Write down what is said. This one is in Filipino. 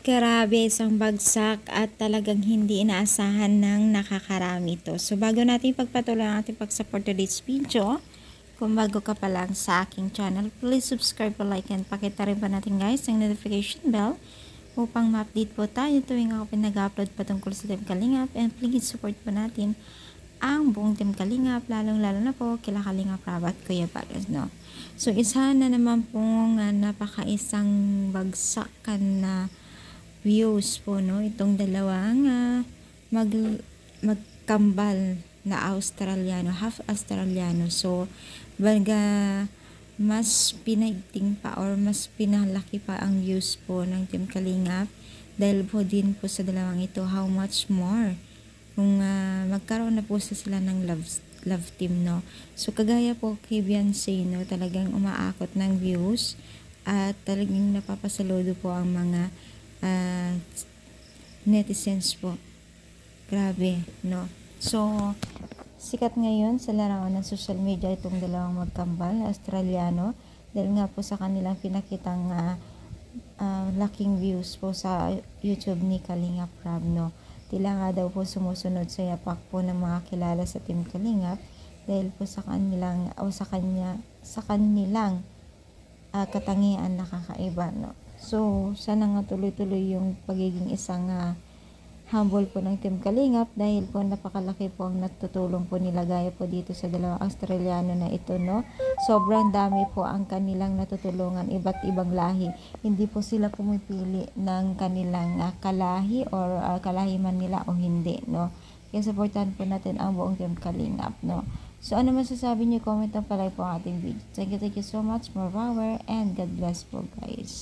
Grabe, isang bagsak at talagang hindi inaasahan ng nakakarami ito. So, bago natin pagpatuloy ang ating pag-support today's video, kung bago ka pa lang sa aking channel, please subscribe, like, and pakita rin pa natin guys ang notification bell upang ma-update po tayo tuwing ako pinag-upload patungkol sa Team Kalingap, and please support po natin ang buong Team Kalingap, lalong-lalo na po kila Kalingap Rab at Kuya Balos, no? So, isa na naman pong napaka-isang bagsakan na views po, no, itong dalawang magkambal na Australiano, half Australiano. So baga mas pinaigting pa or mas pinalaki pa ang views po ng Team Kalingap dahil po din po sa dalawang ito. How much more kung magkaroon na po sila ng love team, no? So kagaya po kay Beyonce, no, talagang umaakot ng views at talagang napapasaludo po ang mga netizens po. Grabe, no? So, sikat ngayon sa larawan ng social media itong dalawang magkambal na Australiano dahil nga po sa kanilang pinakitang laking views po sa YouTube ni Kalingap Rab, no? Tila nga daw po sumusunod sa yapak po ng mga kilala sa Team Kalingap dahil po sa kanilang katangian na kakaiba, no? So, sana nga tuloy-tuloy yung pagiging isang humble po ng Team Kalingap dahil po napakalaki po ang natutulong po nila gaya po dito sa dalawang Australiano na ito, no? Sobrang dami po ang kanilang natutulungan, iba't ibang lahi. Hindi po sila pumipili ng kanilang kalahi or kalahi man nila o hindi, no? Kaya supportan po natin ang buong Team Kalingap, no? So, ano masasabi niyo? Comment ang palay po ang ating video. Thank you so much. More power and God bless po, guys.